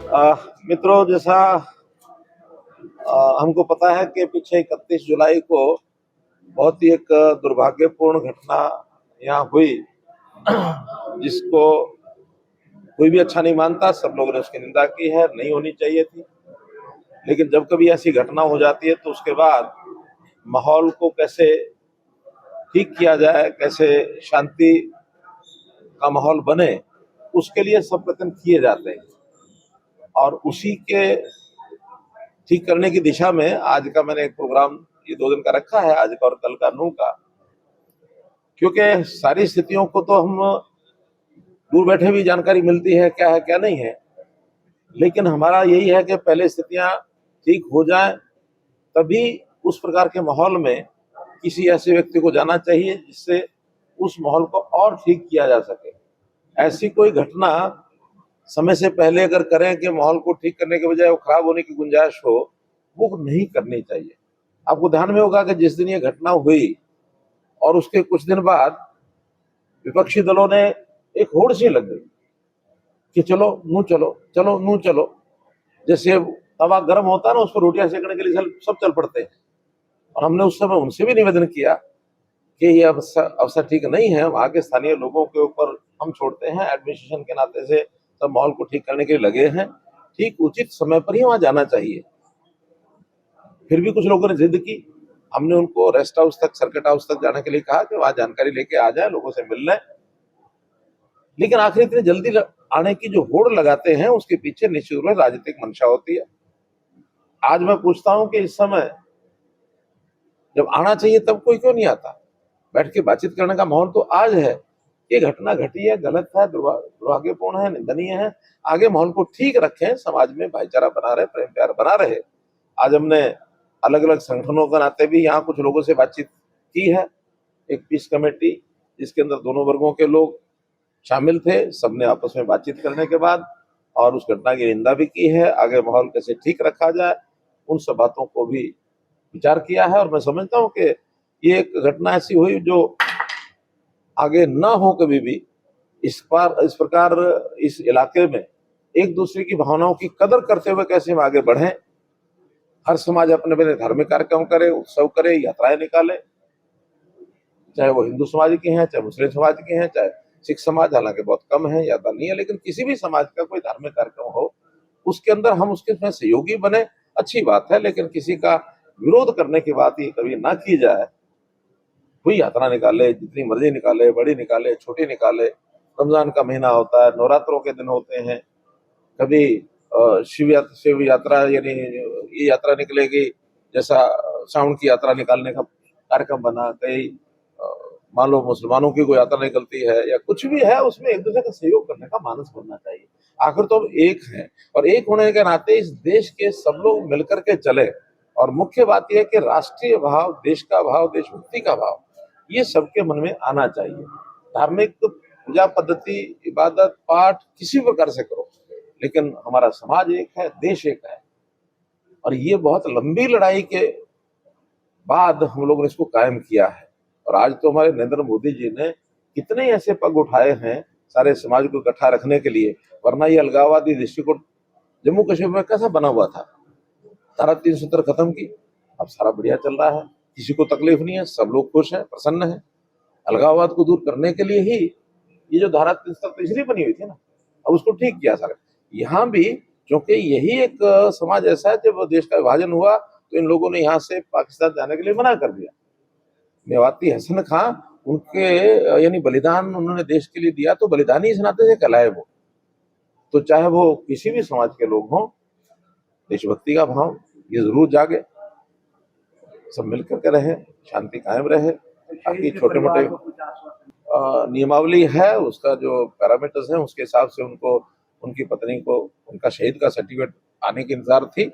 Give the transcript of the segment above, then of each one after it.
मित्रों, जैसा हमको पता है कि पीछे 31 जुलाई को बहुत ही एक दुर्भाग्यपूर्ण घटना यहाँ हुई, जिसको कोई भी अच्छा नहीं मानता। सब लोगों ने उसकी निंदा की है, नहीं होनी चाहिए थी। लेकिन जब कभी ऐसी घटना हो जाती है तो उसके बाद माहौल को कैसे ठीक किया जाए, कैसे शांति का माहौल बने, उसके लिए सब प्रयत्न किए जाते हैं। और उसी के ठीक करने की दिशा में आज का मैंने एक प्रोग्राम ये 2 दिन का रखा है, आज का और कल का नू का। क्योंकि सारी स्थितियों को तो हम दूर बैठे भी जानकारी मिलती है क्या है क्या नहीं है, लेकिन हमारा यही है कि पहले स्थितियां ठीक हो जाएं, तभी उस प्रकार के माहौल में किसी ऐसे व्यक्ति को जाना चाहिए जिससे उस माहौल को और ठीक किया जा सके। ऐसी कोई घटना समय से पहले अगर करें कि माहौल को ठीक करने के बजाय वो खराब होने की गुंजाइश हो, वो नहीं करनी चाहिए। आपको ध्यान में होगा कि जिस दिन ये घटना हुई और उसके कुछ दिन बाद विपक्षी दलों ने एक होड़ सी लग गई कि चलो नू चलो, चलो नू चलो। जैसे तवा गर्म होता है ना, उस पर रोटियां सेकने के लिए सब चल पड़ते हैं। और हमने उस समय उनसे भी निवेदन किया कि ये अवसर ठीक नहीं है। वहां के स्थानीय लोगों के ऊपर हम छोड़ते हैं, एडमिनिस्ट्रेशन के नाते से सब माहौल को ठीक करने के लिए लगे हैं। ठीक उचित समय पर ही वहां जाना चाहिए। फिर भी कुछ लोगों ने जिद की। हमने उनको रेस्ट हाउस तक, सर्किट हाउस तक जाने के लिए कहा कि वहां जानकारी लेके आ जाए, लोगों से मिल लें। लेकिन आखिर इतनी जल्दी आने की जो होड़ लगाते हैं, उसके पीछे निश्चित रूप से राजनीतिक मंशा होती है। आज मैं पूछता हूं कि इस समय जब आना चाहिए तब कोई क्यों नहीं आता? बैठ के बातचीत करने का माहौल तो आज है। ये घटना घटी है, गलत है, दुर्भाग्यपूर्ण है, निंदनीय है। आगे माहौल को ठीक रखें, समाज में भाईचारा बना रहे, प्रेम प्यार बना रहे। आज हमने अलग अलग संगठनों के नाते भी यहाँ कुछ लोगों से बातचीत की है। एक पीस कमेटी जिसके अंदर दोनों वर्गों के लोग शामिल थे, सबने आपस में बातचीत करने के बाद और उस घटना की निंदा भी की है। आगे माहौल कैसे ठीक रखा जाए, उन सब बातों को भी विचार किया है। और मैं समझता हूँ कि ये एक घटना ऐसी हुई जो आगे ना हो कभी भी। इस प्रकार इस इलाके में एक दूसरे की भावनाओं की कदर करते हुए कैसे हम आगे बढ़ें। हर समाज अपने अपने धार्मिक कार्यक्रम करे, उत्सव करे, यात्राएं निकाले, चाहे वो हिंदू समाज के हैं, चाहे मुस्लिम समाज के हैं, चाहे सिख समाज, हालांकि बहुत कम है, ज्यादा नहीं है, लेकिन किसी भी समाज का कोई धार्मिक कार्यक्रम हो, उसके अंदर हम उसके में सहयोगी बने, अच्छी बात है। लेकिन किसी का विरोध करने की बात ये कभी ना की जाए। कोई यात्रा निकाले, जितनी मर्जी निकाले, बड़ी निकाले, छोटी निकाले। रमजान का महीना होता है, नवरात्रों के दिन होते हैं, कभी शिव यात्रा, यानी ये यात्रा निकलेगी, जैसा साउंड की यात्रा निकालने का कार्यक्रम बना। कई मान लो मुसलमानों की कोई यात्रा निकलती है या कुछ भी है, उसमें एक दूसरे का सहयोग करने का मानस बनना चाहिए। आखिर तो हम एक हैं, और एक होने के नाते इस देश के सब लोग मिलकर के चले। और मुख्य बात यह है कि राष्ट्रीय भाव, देश का भाव, देशभक्ति का भाव, ये सबके मन में आना चाहिए। धार्मिक पूजा पद्धति, इबादत, पाठ किसी प्रकार से करो, लेकिन हमारा समाज एक है, देश एक है। और ये बहुत लंबी लड़ाई के बाद हम लोगों ने इसको कायम किया है। और आज तो हमारे नरेंद्र मोदी जी ने कितने ऐसे पग उठाए हैं सारे समाज को इकट्ठा रखने के लिए। वरना ये अलगाववादी दृष्टिकोण जम्मू कश्मीर में कैसा बना हुआ था? धारा 370 खत्म की, अब सारा बढ़िया चल रहा है, किसी को तकलीफ नहीं है, सब लोग खुश हैं, प्रसन्न हैं। अलगाववाद को दूर करने के लिए ही ये जो धारा 370 इसलिए बनी हुई थी ना, अब उसको ठीक किया सारा। यहाँ भी क्योंकि यही एक समाज ऐसा है, जब देश का विभाजन हुआ तो इन लोगों ने यहाँ से पाकिस्तान जाने के लिए मना कर दिया। मेवाती हसन खां, उनके यानी बलिदान उन्होंने देश के लिए दिया, तो बलिदानी इस नाते से कहलाए वो। तो चाहे वो किसी भी समाज के लोग हों, देशभक्ति का भाव ये जरूर जागे, सब मिलकर के रहे, शांति कायम रहे। बाकी छोटे मोटे नियमावली है, उसका जो पैरामीटर्स हैं उसके हिसाब से उनको, उनकी पत्नी को उनका शहीद का सर्टिफिकेट आने की इंतजार थी,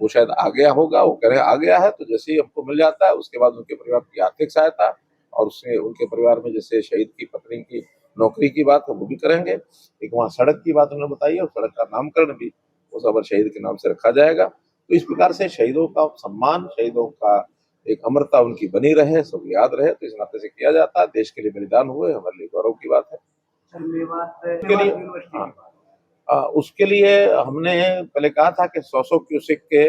वो शायद आ गया होगा। वो कह रहे आ गया है, तो जैसे ही हमको मिल जाता है उसके बाद उनके परिवार की आर्थिक सहायता, और उससे उनके परिवार में जैसे शहीद की पत्नी की नौकरी की बात है वो भी करेंगे। एक वहाँ सड़क की बात उन्होंने बताई है, और सड़क का नामकरण भी उस अमर शहीद के नाम से रखा जाएगा। तो इस प्रकार से शहीदों का सम्मान, शहीदों का एक अमरता उनकी बनी रहे, सब याद रहे, तो इस नाते से किया जाता है। देश के लिए बलिदान हुए, हमारे लिए गौरव की बात है। के लिए हाँ, उसके लिए हमने पहले कहा था कि 100-100 क्यूसेक के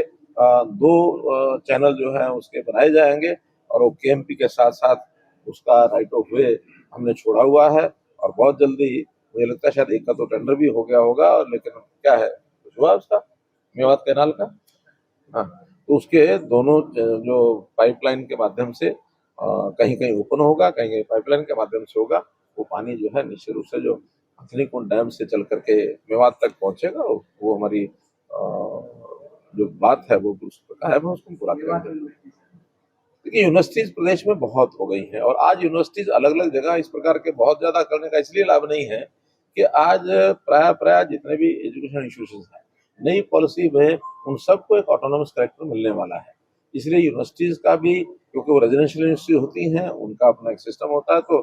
2 चैनल जो है उसके बनाए जाएंगे और वो केएमपी के साथ साथ उसका राइट ऑफ वे हमने छोड़ा हुआ है और बहुत जल्दी मुझे लगता है शायद एक का तो टेंडर भी हो गया होगा, और लेकिन क्या है कुछ हुआ उसका मेवात कैनाल का। हाँ, तो उसके दोनों जो पाइपलाइन के माध्यम से कहीं कहीं ओपन होगा, कहीं कहीं पाइपलाइन के माध्यम से होगा, वो पानी जो है निश्चित रूप से जो हथनीकुंड डैम से चल करके मेवात तक पहुंचेगा, वो हमारी जो बात है वो कायम है, उसको पूरा करेंगे। देखिए यूनिवर्सिटीज प्रदेश में बहुत हो गई हैं और आज यूनिवर्सिटीज अलग अलग जगह इस प्रकार के बहुत ज्यादा करने का इसलिए लाभ नहीं है कि आज प्राय जितने भी एजुकेशन इंस्टीट्यूशन हैं, नई पॉलिसी में उन सबको एक ऑटोनॉमस कैरेक्टर मिलने वाला है। इसलिए यूनिवर्सिटीज का भी, क्योंकि वो रेजिडेंशियल यूनिवर्सिटी होती हैं, उनका अपना एक सिस्टम होता है, तो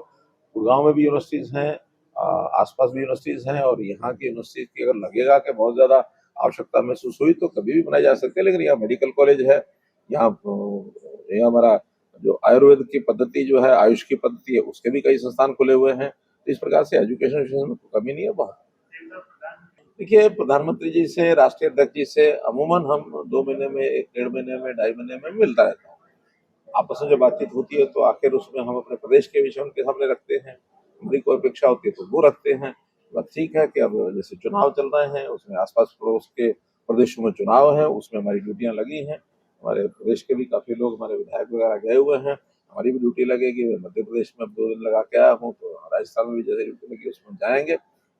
गुड़गांव में भी यूनिवर्सिटीज हैं, आसपास भी यूनिवर्सिटीज हैं, और यहाँ की यूनिवर्सिटीज की अगर लगेगा कि बहुत ज्यादा आवश्यकता महसूस हुई तो कभी भी बनाई जा सकती है। लेकिन यहाँ मेडिकल कॉलेज है, यहाँ हमारा जो आयुर्वेद की पद्धति जो है, आयुष की पद्धति है, उसके भी कई संस्थान खुले हुए हैं। तो इस प्रकार से एजुकेशन में कमी नहीं है बहुत। देखिए प्रधानमंत्री जी से, राष्ट्रीय अध्यक्ष जी से अमूमन हम 2 महीने में, 1 डेढ़ महीने में, 2.5 महीने में मिलता रहता हूँ। आपस में जब बातचीत होती है तो आखिर उसमें हम अपने प्रदेश के विषय उनके सामने रखते हैं, हमारी कोई अपेक्षा होती है तो वो रखते हैं। बात ठीक है कि अब जैसे चुनाव चल रहे हैं, उसमें आसपास पड़ोस के प्रदेशों में चुनाव है, उसमें हमारी ड्यूटियां लगी हैं। हमारे प्रदेश के भी काफी लोग, हमारे विधायक वगैरह गए हुए हैं, हमारी भी ड्यूटी लगेगी। मैं मध्य प्रदेश में 2 दिन लगा के आया हूँ, तो राजस्थान में भी जैसे ड्यूटी लगी उसमें जाएंगे।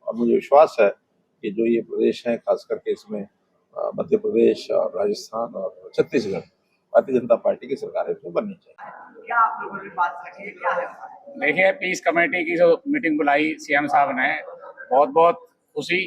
और मुझे विश्वास है कि जो ये प्रदेश है, खास करके इसमें मध्य प्रदेश और राजस्थान और छत्तीसगढ़, भारतीय जनता पार्टी की सरकार इसमें बननी चाहिए। क्या आप लोगों ने बात रखी है, क्या है? देखिए पीस कमेटी की जो मीटिंग बुलाई सीएम साहब ने, बहुत बहुत खुशी,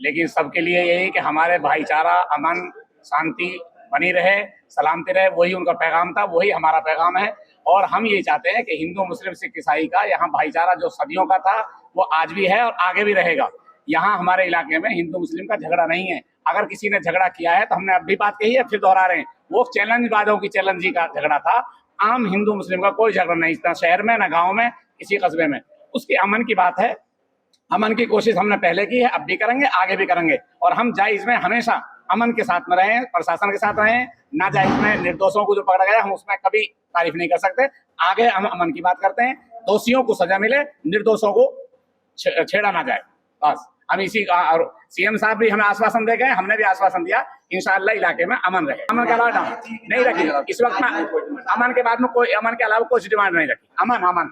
लेकिन सबके लिए यही कि हमारे भाईचारा, अमन, शांति बनी रहे, सलामती रहे, वही उनका पैगाम था, वही हमारा पैगाम है। और हम ये चाहते हैं कि हिंदू मुस्लिम सिख ईसाई का यहाँ भाईचारा जो सदियों का था वो आज भी है और आगे भी रहेगा। यहाँ हमारे इलाके में हिंदू मुस्लिम का झगड़ा नहीं है। अगर किसी ने झगड़ा किया है तो हमने अब भी बात कही है, फिर दोहरा रहे हैं, वो चैलेंजबाजों की चैलेंजी का झगड़ा था। आम हिंदू मुस्लिम का कोई झगड़ा नहीं था, शहर में ना गांव में, किसी कस्बे में। उसकी अमन की बात है, अमन की कोशिश हमने पहले की है, अब भी करेंगे, आगे भी करेंगे। और हम जायज में हमेशा अमन के साथ में रहें, प्रशासन के साथ रहें। ना जायज में निर्दोषों को जो पकड़ा गया हम उसमें कभी तारीफ नहीं कर सकते। आगे हम अमन की बात करते हैं, दोषियों को सजा मिले, निर्दोषों को छेड़ा ना जाए, बस हम इसी का। और सीएम साहब भी हमें आश्वासन दे गए, हमने भी आश्वासन दिया, इंशाअल्लाह इलाके में अमन रहे। अमन के अलावा नहीं रखी इस वक्त में, अमन के बाद में कोई, अमन के अलावा कुछ डिमांड नहीं रखी। अमन अमन